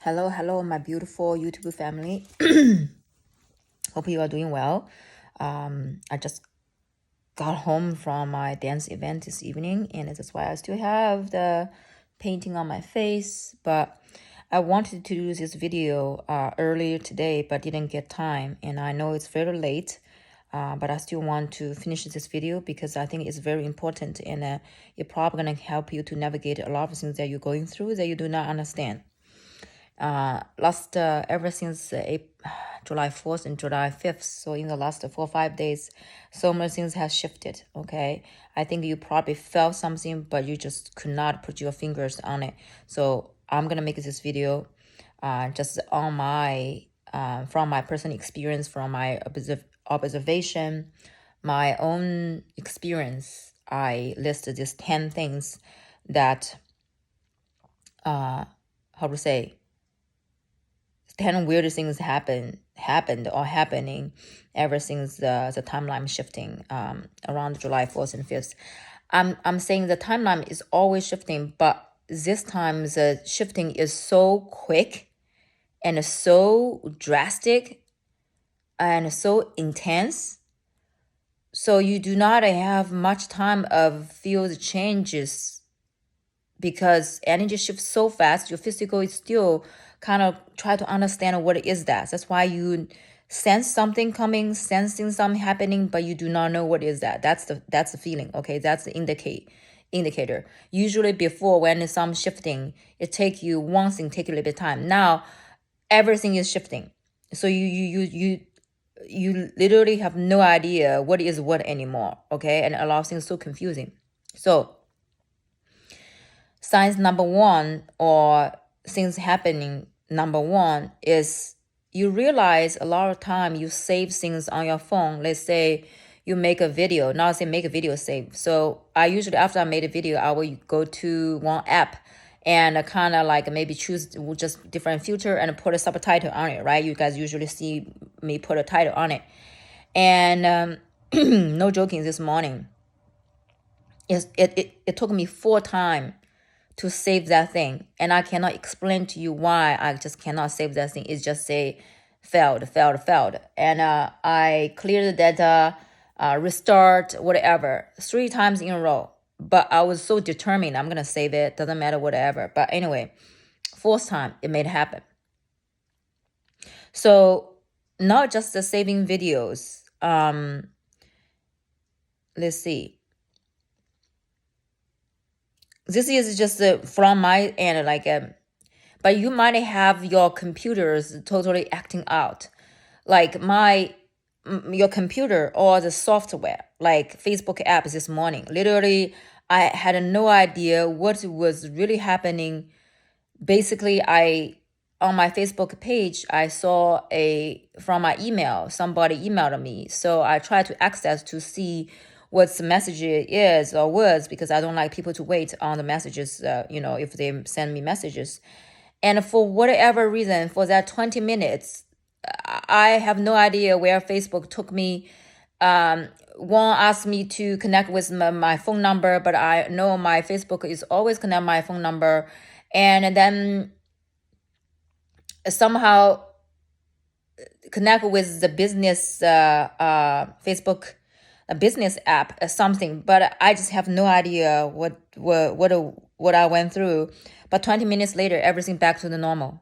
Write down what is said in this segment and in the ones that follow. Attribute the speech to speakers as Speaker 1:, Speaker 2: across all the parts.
Speaker 1: Hello, my beautiful YouTube family. Hope you are doing well. I just got home from my dance event this evening, and that's why I still have the painting on my face. But I wanted to do this video earlier today, but didn't get time. And I know it's very late, but I still want to finish this video because I think it's very important, and it's probably going to help you to navigate a lot of things that you're going through that you do not understand. Ever since July 4th and July 5th, so in the last 4 or 5 days, so many things have shifted. Okay, I think you probably felt something, but you just could not put your fingers on it. So I'm gonna make this video just on my from my personal experience, from my observation, my own experience. I listed these 10 things that how to say 10 weird things happened or happening ever since the timeline shifting around July 4th and 5th. I'm saying the timeline is always shifting, but this time the shifting is so quick and so drastic and so intense. So you do not have much time of feel the changes because energy shifts so fast. Your physical is still kind of try to understand what is that. That's why you sense something coming, sensing something happening, but you do not know what is that. That's the feeling. Okay, that's the indicator. Usually before, when there's some shifting, it take you one thing, take a little bit of time. Now everything is shifting, so you literally have no idea what is what anymore. Okay, and a lot of things so confusing. So signs number one, or things happening number one, is you realize a lot of time you save things on your phone. Let's say you make a video. Now I say make a video save. So I usually, after I made a video, I will go to one app and kind of like maybe choose just different filter and put a subtitle on it, right? You guys usually see me put a title on it. And no joking, this morning, it took me 4 times to save that thing, and I cannot explain to you why I just cannot save that thing. It's just say failed, and I clear the data, restart, whatever, 3 times in a row. But I was so determined, I'm gonna save it, doesn't matter, whatever. But anyway, 4th time it made happen. So not just the saving videos. Let's see. This is just from my end, like, but you might have your computers totally acting out, like your computer or the software, like Facebook apps this morning. Literally, I had no idea what was really happening. Basically, on my Facebook page, I saw from my email, somebody emailed me. So I tried to access to see what the message is or was, because I don't like people to wait on the messages, if they send me messages. And for whatever reason, for that 20 minutes, I have no idea where Facebook took me. One asked me to connect with my phone number, but I know my Facebook is always connect my phone number. And then somehow connect with the business Facebook business app or something, but I just have no idea what I went through. But 20 minutes later, everything back to the normal.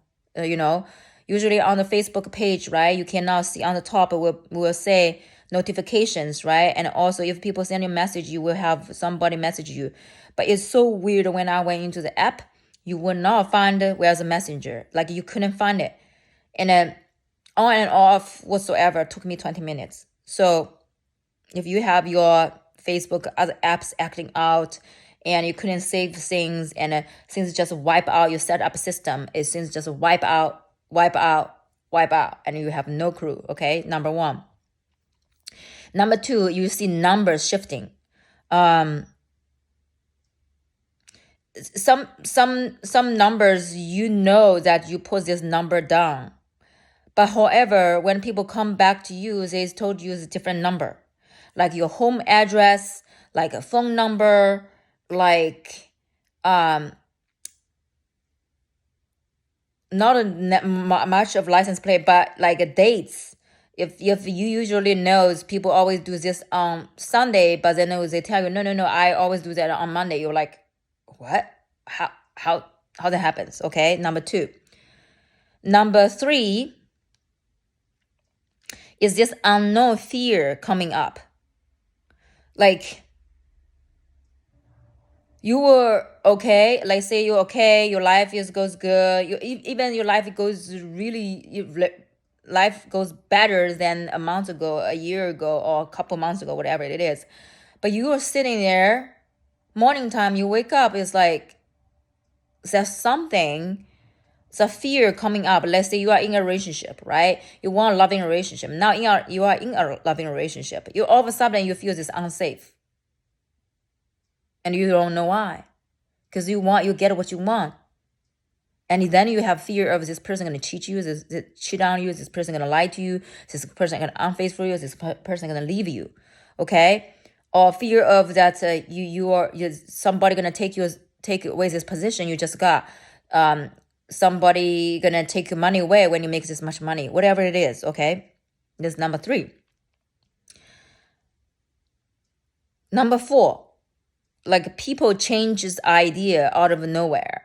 Speaker 1: Usually on the Facebook page, right, you can now see on the top, it will say notifications, right? And also if people send you a message, you will have somebody message you. But it's so weird, when I went into the app, you will not find where's the messenger. Like, you couldn't find it. And then on and off whatsoever took me 20 minutes. So if you have your Facebook other apps acting out and you couldn't save things, and things just wipe out your setup system, things just wipe out, and you have no clue. Okay, number one. Number two, you see numbers shifting. Some numbers, that you put this number down, but however, when people come back to you, they told you it's a different number, like your home address, like a phone number, like not much of license plate, but like dates. If you usually knows people always do this on Sunday, but then they tell you no, I always do that on Monday. You're like, what? How that happens? Okay, number 2. Number 3 is this unknown fear coming up. Like, you were okay, like say you're okay, your life goes good, even your life goes life goes better than a month ago, a year ago, or a couple months ago, whatever it is. But you are sitting there, morning time, you wake up, it's like there's something, it's a fear coming up. Let's say you are in a relationship, right? You want a loving relationship. Now you are in a loving relationship. You all of a sudden you feel this unsafe. And you don't know why. Because you get what you want. And then you have fear of this person going to cheat you, cheat on you, is this person going to lie to you, is this person going to unfaithful you, is this person going to leave you, okay? Or fear of that somebody going to take away this position you just got, somebody going to take your money away when you make this much money, whatever it is, okay? This is number 3. Number 4. Like people change this idea out of nowhere.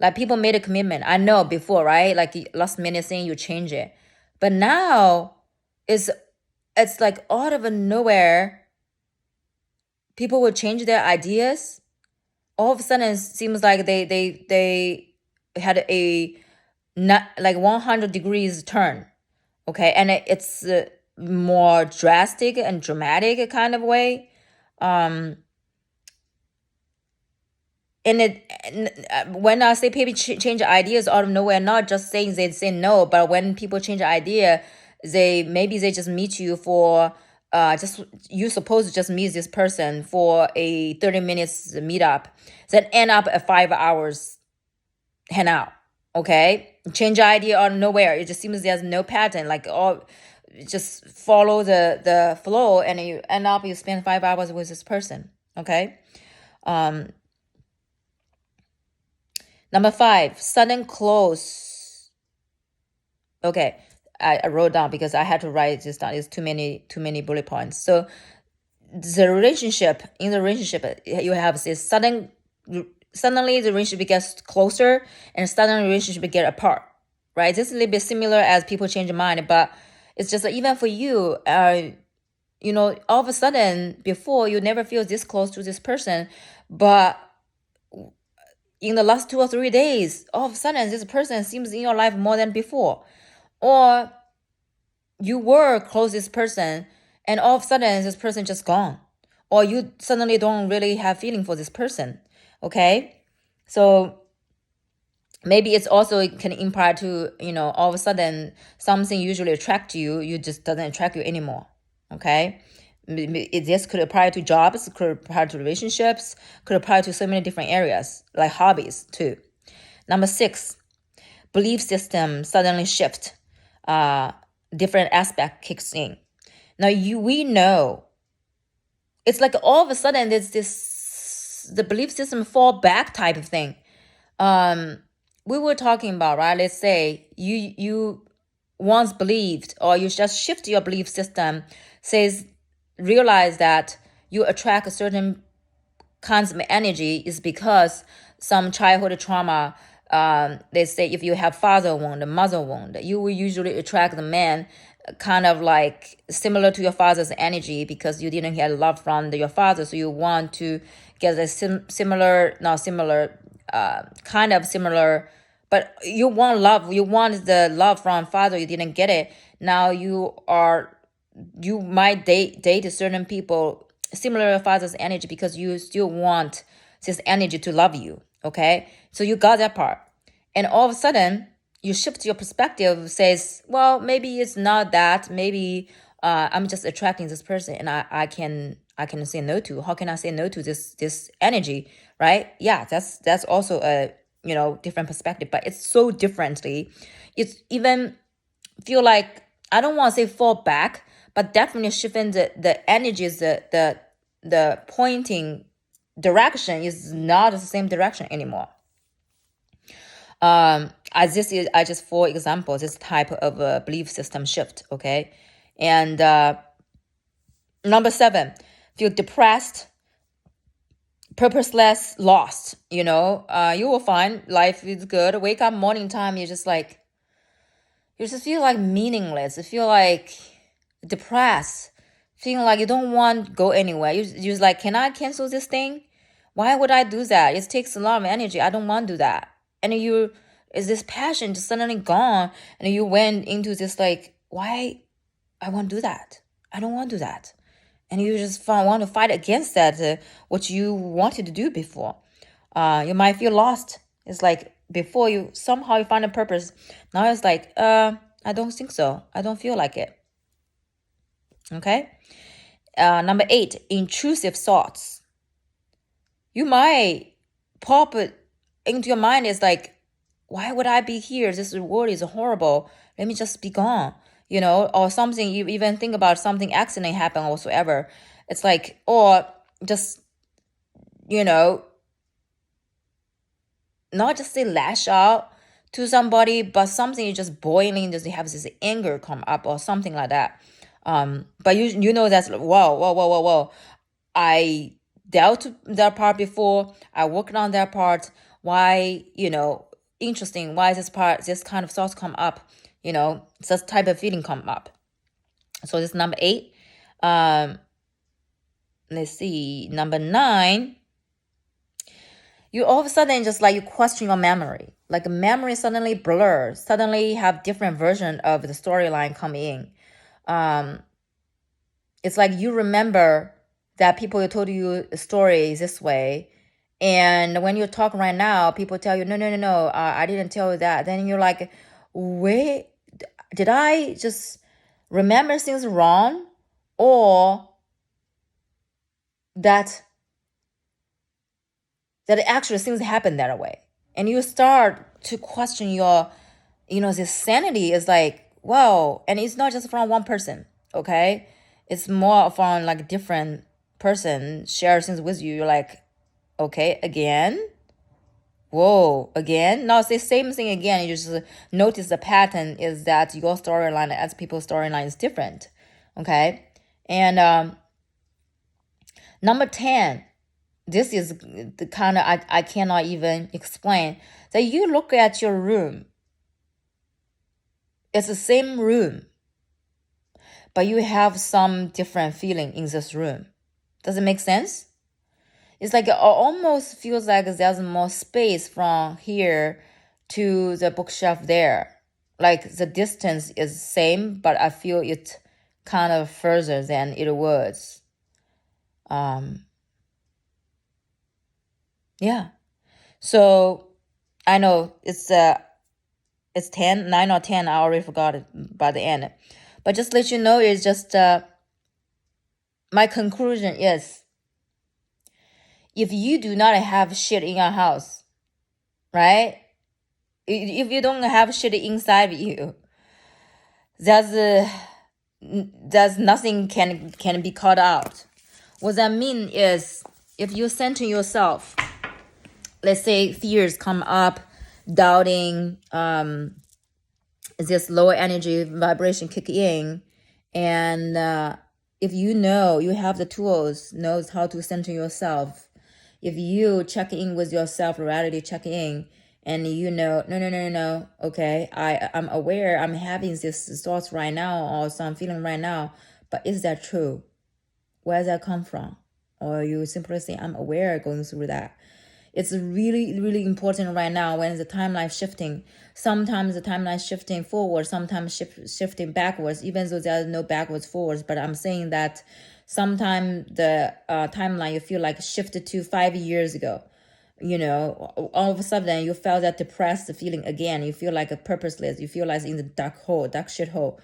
Speaker 1: Like people made a commitment. I know before, right? Like last minute thing, you change it. But now it's like out of nowhere, people will change their ideas. All of a sudden it seems like they had a not like 100 degrees turn. Okay. And it's more drastic and dramatic kind of way. And when I say people change ideas out of nowhere, not just saying they say no, but when people change idea, they just meet you for you're supposed to just meet this person for a 30 minutes meetup, then end up at 5 hours hang out. Okay, change idea out of nowhere. It just seems there's no pattern. Like just follow the flow, and you end up you spend 5 hours with this person. Okay. Number 5, sudden close. Okay, I wrote down because I had to write this down. It's too many bullet points. So in the relationship, you have this suddenly the relationship gets closer, and suddenly the relationship get apart. Right? This is a little bit similar as people change their mind, but it's just even for you, all of a sudden before you never feel this close to this person, but in the last 2 or 3 days, all of a sudden this person seems in your life more than before. Or you were close to this person and all of a sudden this person just gone. Or you suddenly don't really have feeling for this person. Okay? So maybe it's also can imply to, all of a sudden something usually attract you, you just doesn't attract you anymore. Okay? This could apply to jobs, could apply to relationships, could apply to so many different areas, like hobbies too. Number 6, belief system suddenly shift. Different aspect kicks in. Now we know it's like all of a sudden there's the belief system fall back type of thing. We were talking about, right? Let's say you once believed, or you just shift your belief system, realize that you attract a certain kinds of energy is because some childhood trauma. They say if you have father wound, mother wound, you will usually attract the man kind of like similar to your father's energy because you didn't get love from your father. So you want to get a kind of similar, but you want love. You want the love from father. You didn't get it. Now you might date certain people similar to father's energy because you still want this energy to love you. Okay, so you got that part, and all of a sudden you shift your perspective. Says, well, maybe it's not that. Maybe I'm just attracting this person, and I can say no to. How can I say no to this energy? Right? Yeah, that's also a different perspective, but it's so differently. It's even feel like I don't want to say fall back, but definitely shifting the energies, the pointing direction is not the same direction anymore. this is I just for example, this type of belief system shift, okay? And number 7, feel depressed, purposeless, lost. You will find life is good. Wake up morning time, you just feel like meaningless. You feel like depressed, feeling like you don't want to go anywhere. You're just like, can I cancel this thing? Why would I do that? It takes a lot of energy. I don't want to do that. And is this passion just suddenly gone? And you went into this like, why I want to do that? I don't want to do that. And you just want to fight against that, what you wanted to do before. You might feel lost. It's like before you somehow find a purpose. Now it's like, I don't think so. I don't feel like it. Okay. Number 8, intrusive thoughts. You might pop it into your mind. It's like, why would I be here? This world is horrible. Let me just be gone. Or something, you even think about something accident happen or whatsoever. It's like, or just, not just say lash out to somebody, but something is just boiling, just have this anger come up or something like that. But you know that's whoa. I dealt with that part before. I worked on that part. Why, interesting. Why this kind of thoughts come up? This type of feeling come up. So this number 8. Let's see. Number 9. You all of a sudden just like you question your memory. Like memory suddenly blurs. Suddenly have different version of the storyline come in. It's like you remember that people told you a story this way. And when you talk right now, people tell you, no, I didn't tell you that. Then you're like, wait, did I just remember things wrong? Or that actually things happen that way? And you start to question your, this sanity is like, whoa. And it's not just from one person, okay? It's more from like different person share things with you. You're like, okay, again? Whoa, again? No, it's the same thing again. You just notice the pattern is that your storyline as people's storyline is different. Okay? And number 10, this is the kind of, I cannot even explain. That you look at your room. It's the same room, but you have some different feeling in this room. Does it make sense? It's like it almost feels like there's more space from here to the bookshelf there. Like the distance is same, but I feel it kind of further than it was. Yeah. So I know it's 10, 9 or 10. I already forgot it by the end. But just let you know, it's just my conclusion is, if you do not have shit in your house, right? If you don't have shit inside of you, there's nothing can be caught out. What that mean is, if you center yourself, let's say fears come up, doubting, this lower energy vibration kick in, and if you have the tools, knows how to center yourself. If you check in with yourself, reality check in, and no, okay, I'm aware I'm having this thoughts right now or some feeling right now, but is that true? Where does that come from? Or you simply say, I'm aware going through that. It's really, really important right now when the timeline shifting. Sometimes the timeline shifting forward, sometimes shifting backwards, even though there's no backwards forwards. But I'm saying that sometimes the timeline you feel like shifted to 5 years ago. All of a sudden you felt that depressed feeling again. You feel like a purposeless. You feel like in the dark shit hole.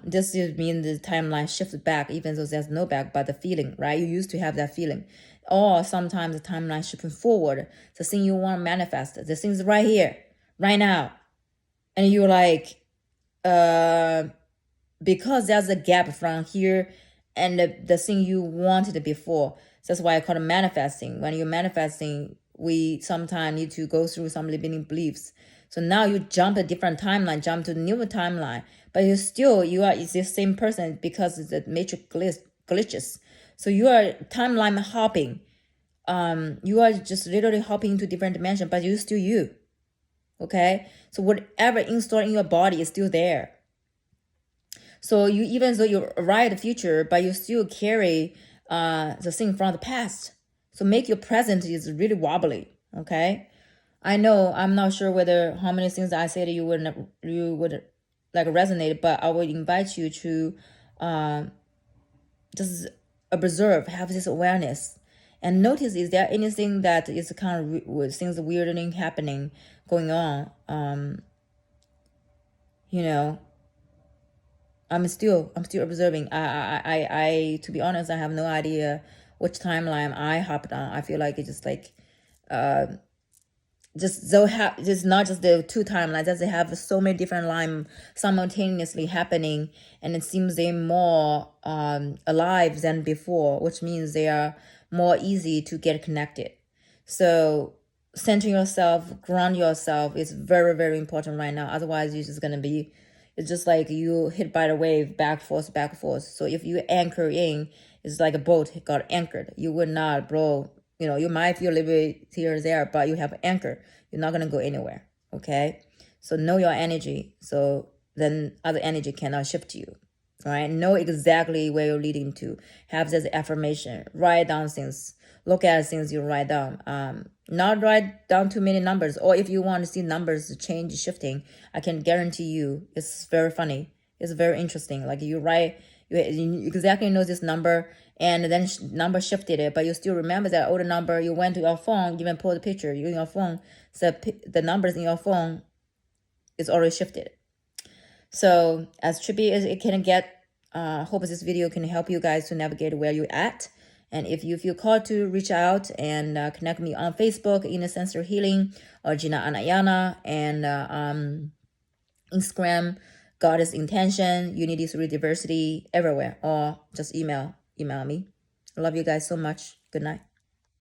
Speaker 1: This means the timeline shifts back, even though there's no back, but the feeling, right? You used to have that feeling. Or sometimes the timeline shifting forward. The thing you want to manifest, the thing's right here, right now. And you're like, because there's a gap from here and the thing you wanted before. That's why I call it manifesting. When you're manifesting, we sometimes need to go through some limiting beliefs So now you jump a different timeline, jump to a new timeline, but you are the same person because the matrix glitches. So you are timeline hopping. You are just literally hopping into different dimension, but you're still you. Okay, so whatever installed in your body is still there. So you, even though you arrive the future, but you still carry the thing from the past. So make your present is really wobbly. Okay, I know I'm not sure whether how many things I said you would like resonate, but I would invite you to just observe, have this awareness, and notice is there anything that is kind of things weirdly happening going on. You know, I'm still observing. I to be honest, I have no idea which timeline I hopped on. I feel like it's just like just just not just the two timelines, that they have so many different lines simultaneously happening, and it seems they're more alive than before, which means they are more easy to get connected. So center yourself, ground yourself is very, very important right now. Otherwise you're just gonna be, it's just like you hit by the wave, back forth, back forth. So if you anchor in, it's like a boat got anchored. You would not blow. You know, you might feel a little bit here or there, but you have an anchor. You're not gonna go anywhere. Okay, so know your energy. So then other energy cannot shift you. All right, know exactly where you're leading to. Have this affirmation. Write down things. Look at things you write down. Not write down too many numbers. Or if you want to see numbers change, shifting, I can guarantee you it's very funny. It's very interesting. Like you write, you exactly know this number, and then number shifted it, but you still remember that older number. You went to your phone, even pulled a picture using your phone. So the numbers in your phone is already shifted. So as trippy as it can get, hope this video can help you guys to navigate where you're at. And if you feel called to reach out and connect me on Facebook, Inner Sensory Healing, or Gina Anayana, and Instagram, Goddess Intention, Unity Through Diversity, everywhere, or just email me. I love you guys so much. Good night.